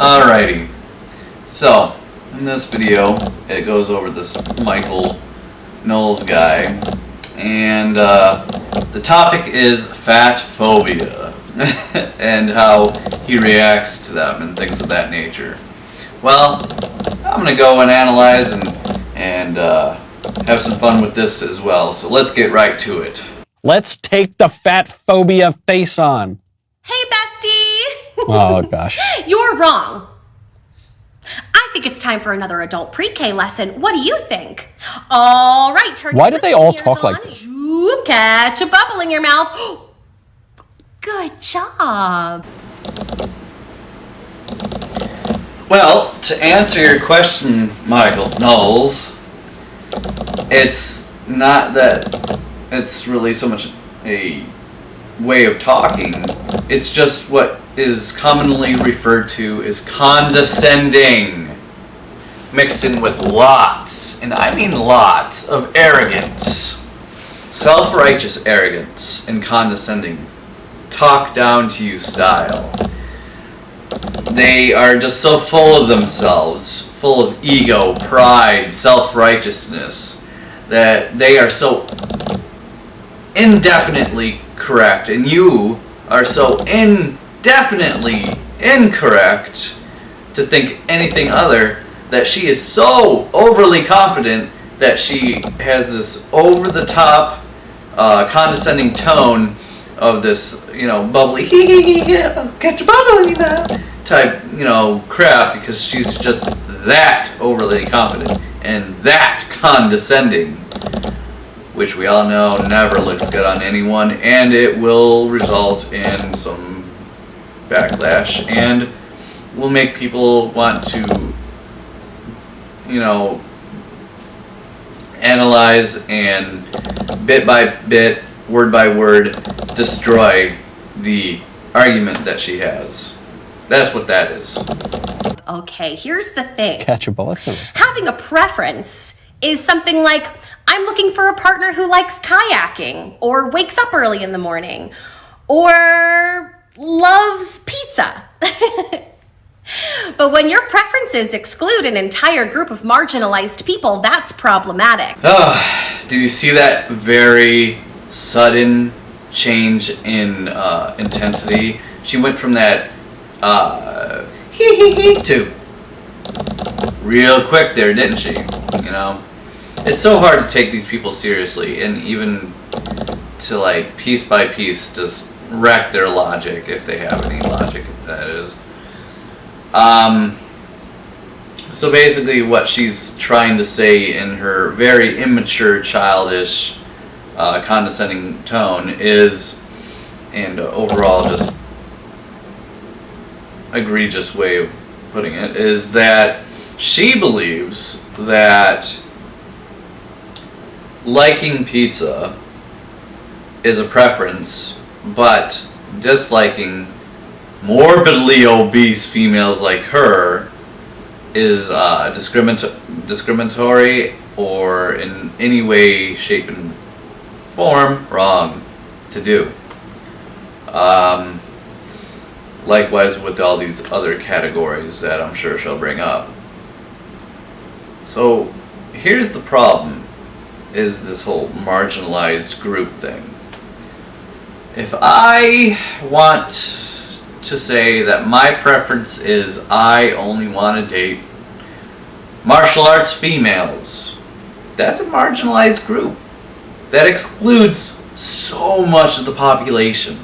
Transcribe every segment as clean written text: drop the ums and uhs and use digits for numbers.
Alrighty, so in this video it goes over this Knowles guy, and the topic is fat phobia and how he reacts to them and things of that nature. Well, I'm gonna go and analyze and have some fun with this as well, so let's get right to it. Let's take the fat phobia face on. Hey, bestie! Oh, gosh. You're wrong. I think it's time for another adult pre-K lesson. What do you think? All right, turn Why your do they all listening talk ears like on. this? Ooh, catch a bubble in your mouth. Good job. Well, to answer your question, Knowles, it's not that it's really so much a way of talking. It's just what is commonly referred to as condescending, mixed in with lots, and I mean lots, of arrogance. Self-righteous arrogance and condescending, talk down to you style. They are just so full of themselves, full of ego, pride, self-righteousness, that they are so indefinitely correct, and you are so indefinitely incorrect to think anything other, that she is so overly confident that she has this over-the-top condescending tone of this, bubbly, catch a bubble in your mouth type, crap, because she's just that overly confident and that condescending, which we all know never looks good on anyone, and it will result in some backlash and will make people want to, analyze and bit by bit, word by word, destroy the argument that she has. That's what that is. Okay, here's the thing. Catch a ball. Having a preference is something like, I'm looking for a partner who likes kayaking, or wakes up early in the morning, or loves pizza. But when your preferences exclude an entire group of marginalized people, that's problematic. Did you see that very sudden change in intensity? She went from that to real quick there, didn't she? It's so hard to take these people seriously, and even to piece by piece just wreck their logic, if they have any logic, that is. So basically what she's trying to say in her very immature, childish, condescending tone is, and overall just egregious way of putting it, is that she believes that liking pizza is a preference, but disliking morbidly obese females like her is discriminatory, or in any way, shape, and form wrong to do. Likewise with all these other categories that I'm sure she'll bring up. So here's the problem, is this whole marginalized group thing. If I want to say that my preference is I only want to date martial arts females, that's a marginalized group. That excludes so much of the population.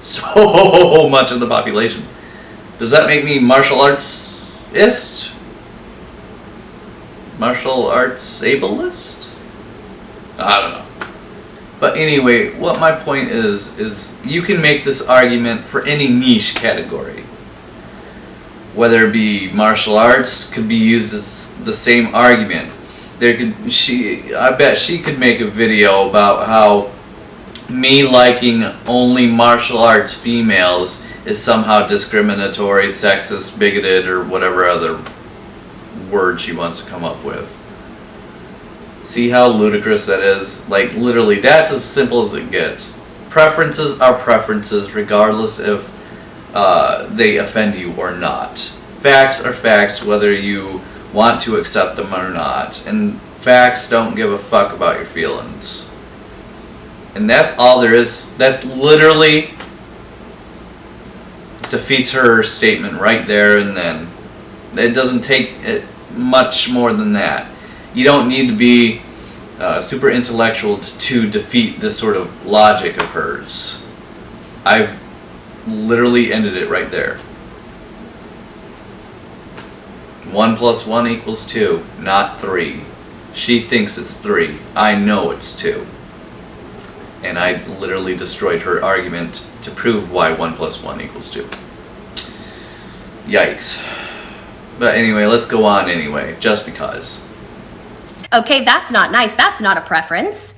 So much of the population. Does that make me martial arts-ist? Martial arts ableist? I don't know. But anyway, what my point is you can make this argument for any niche category. Whether it be martial arts, could be used as the same argument. I bet she could make a video about how me liking only martial arts females is somehow discriminatory, sexist, bigoted, or whatever other word she wants to come up with. See how ludicrous that is? Literally, that's as simple as it gets. Preferences are preferences regardless if they offend you or not. facts are facts whether you want to accept them or not. And facts don't give a fuck about your feelings. And that's all there is. That's literally defeats her statement right there and then. It doesn't take it much more than that. You don't need to be super intellectual to defeat this sort of logic of hers. I've literally ended it right there. 1 + 1 = 2, not 3. She thinks it's 3. I know it's 2. And I literally destroyed her argument to prove why 1 + 1 = 2. Yikes. But anyway, let's go on anyway, just because. Okay, that's not nice. That's not a preference.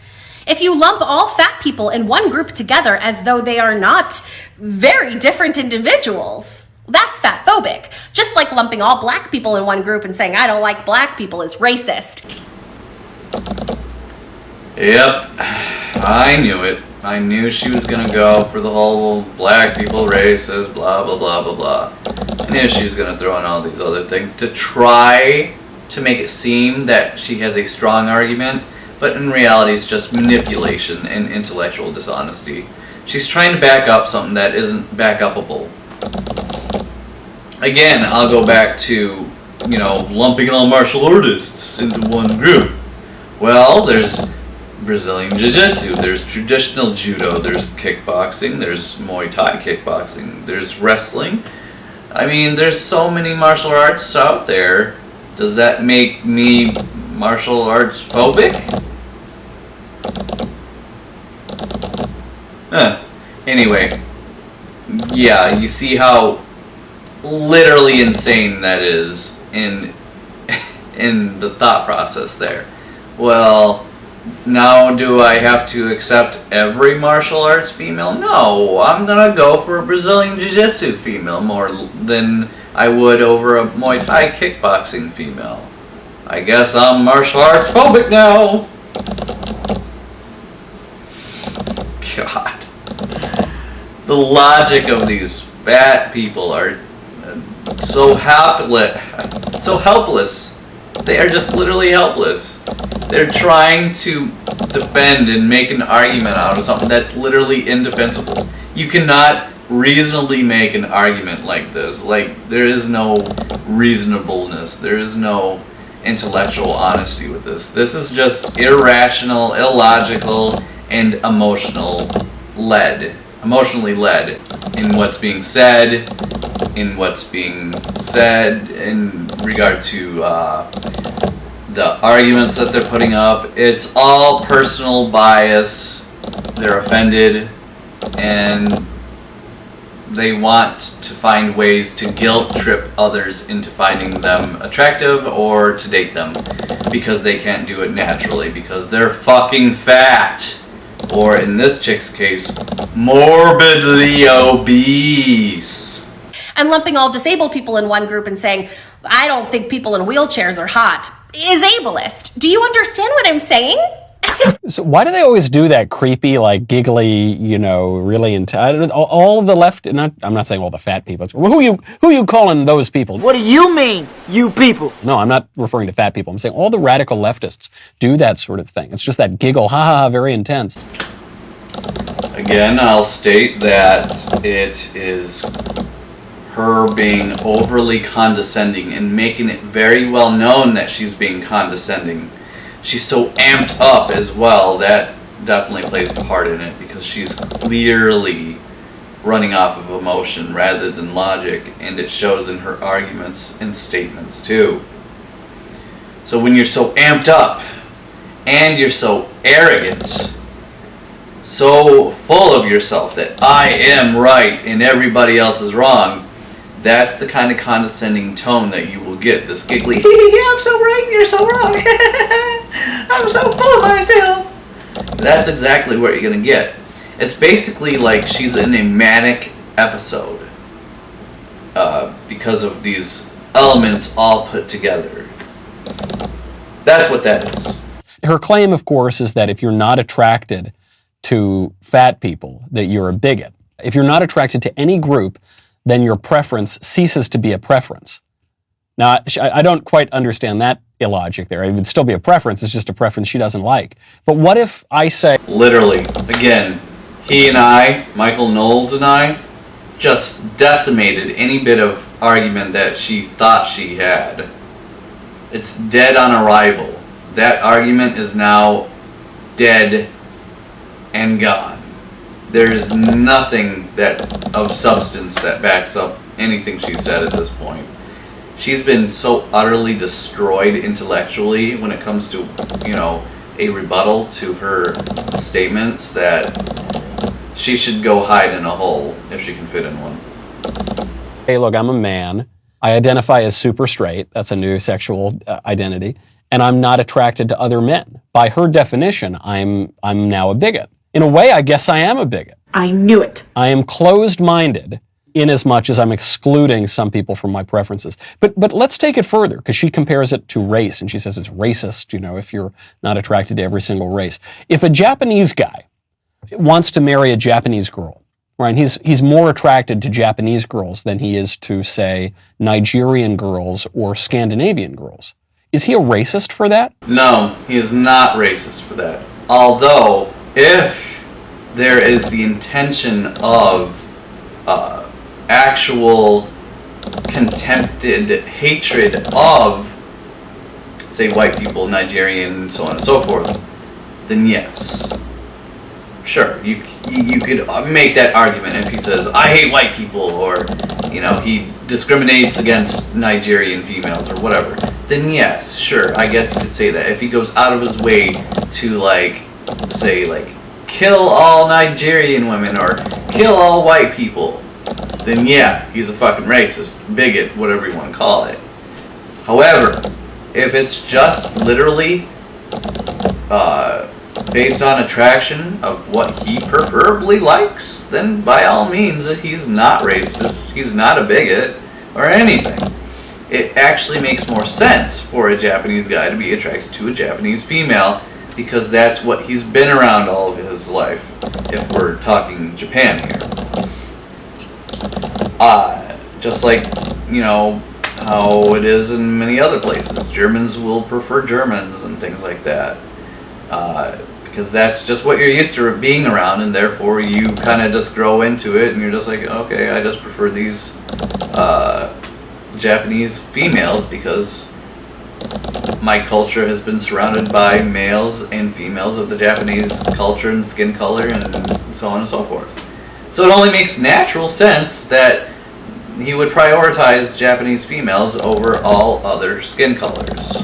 If you lump all fat people in one group together as though they are not very different individuals, that's fatphobic. Just like lumping all black people in one group and saying, I don't like black people, is racist. Yep, I knew it. I knew she was gonna go for the whole black people racist, blah, blah, blah, blah, blah. I knew she was gonna throw in all these other things to try to make it seem that she has a strong argument, but in reality it's just manipulation and intellectual dishonesty. She's trying to back up something that isn't back upable. Again, I'll go back to, lumping all martial artists into one group. Well, there's Brazilian Jiu-Jitsu, there's traditional judo, there's kickboxing, there's Muay Thai kickboxing, there's wrestling. I mean, there's so many martial arts out there. Does that make me martial arts phobic? Anyway, yeah, you see how literally insane that is in the thought process there. Well, now do I have to accept every martial arts female? No, I'm gonna go for a Brazilian Jiu-Jitsu female more than I would over a Muay Thai kickboxing female. I guess I'm martial arts phobic now. God. The logic of these fat people are so helpless. They are just literally helpless. They're trying to defend and make an argument out of something that's literally indefensible. You cannot reasonably make an argument like this. Like, there is no reasonableness. There is no intellectual honesty with this. This is just irrational, illogical, and emotionally led in what's being said, in regard to the arguments that they're putting up. It's all personal bias. They're offended, and they want to find ways to guilt trip others into finding them attractive or to date them because they can't do it naturally because they're fucking fat. Or in this chick's case, morbidly obese. And lumping all disabled people in one group and saying, I don't think people in wheelchairs are hot, is ableist. Do you understand what I'm saying? So why do they always do that creepy, like giggly, really all of the left? I'm not saying all the fat people. Who you calling those people? What do you mean, you people? No, I'm not referring to fat people. I'm saying all the radical leftists do that sort of thing. It's just that giggle, ha ha ha, very intense. Again, I'll state that it is her being overly condescending and making it very well known that she's being condescending. She's so amped up as well, that definitely plays a part in it because she's clearly running off of emotion rather than logic, and it shows in her arguments and statements too. So when you're so amped up and you're so arrogant, so full of yourself that I am right and everybody else is wrong, that's the kind of condescending tone that you will get. This giggly, I'm so right and you're so wrong. I'm so full of myself. That's exactly what you're going to get. It's basically like she's in a manic episode because of these elements all put together. That's what that is. Her claim, of course, is that if you're not attracted to fat people, that you're a bigot. If you're not attracted to any group, then your preference ceases to be a preference. Now, I don't quite understand that illogic there. It would still be a preference. It's just a preference she doesn't like. But what if I say... Literally, again, he and I, Michael Knowles and I, just decimated any bit of argument that she thought she had. It's dead on arrival. That argument is now dead and gone. There's nothing that of substance that backs up anything she said at this point. She's been so utterly destroyed intellectually when it comes to, a rebuttal to her statements that she should go hide in a hole if she can fit in one. Hey, look, I'm a man. I identify as super straight. That's a new sexual identity. And I'm not attracted to other men. By her definition, I'm now a bigot. In a way, I guess I am a bigot. I knew it. I am closed-minded in as much as I'm excluding some people from my preferences. But let's take it further, because she compares it to race, and she says it's racist, if you're not attracted to every single race. If a Japanese guy wants to marry a Japanese girl, right, he's more attracted to Japanese girls than he is to, say, Nigerian girls or Scandinavian girls. Is he a racist for that? No, he is not racist for that. Although, if there is the intention of actual contempted hatred of, say, white people, Nigerian, so on and so forth, then yes. Sure, you could make that argument if he says, I hate white people, or, he discriminates against Nigerian females, or whatever. Then yes, sure, I guess you could say that. If he goes out of his way to, say, kill all Nigerian women, or kill all white people, then yeah, he's a fucking racist, bigot, whatever you want to call it. However, if it's just literally based on attraction of what he preferably likes, then by all means, he's not racist, he's not a bigot, or anything. It actually makes more sense for a Japanese guy to be attracted to a Japanese female, because that's what he's been around all of his life, if we're talking Japan here. Just like, how it is in many other places. Germans will prefer Germans and things like that. Because that's just what you're used to being around, and therefore you kind of just grow into it, and you're just like, okay, I just prefer these Japanese females because my culture has been surrounded by males and females of the Japanese culture and skin color and so on and so forth. So it only makes natural sense that he would prioritize Japanese females over all other skin colors.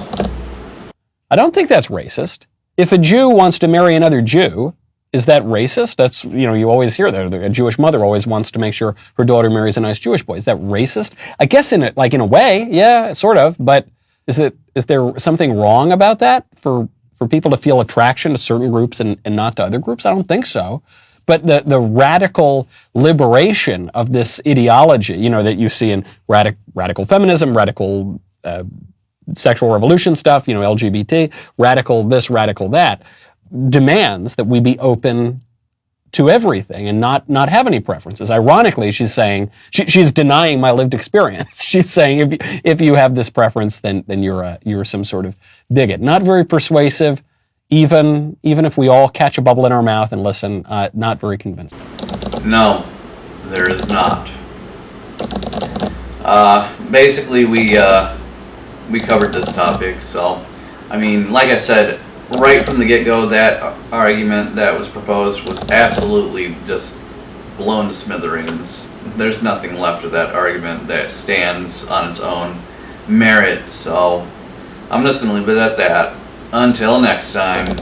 I don't think that's racist. If a Jew wants to marry another Jew, is that racist? That's, you always hear that. A Jewish mother always wants to make sure her daughter marries a nice Jewish boy. Is that racist? I guess in a way, yeah, sort of. But is there something wrong about that for people to feel attraction to certain groups and not to other groups? I don't think so. But the radical liberation of this ideology, that you see in radical feminism, radical sexual revolution stuff, LGBT, radical this, radical that, demands that we be open to everything and not have any preferences. Ironically, she's saying, she's denying my lived experience. She's saying if you have this preference, then you're some sort of bigot. Not very persuasive. Even if we all catch a bubble in our mouth and listen, not very convincing. No, there is not. Basically, we covered this topic, so, like I said, right from the get-go, that argument that was proposed was absolutely just blown to smithereens. There's nothing left of that argument that stands on its own merit, so I'm just going to leave it at that. Until next time.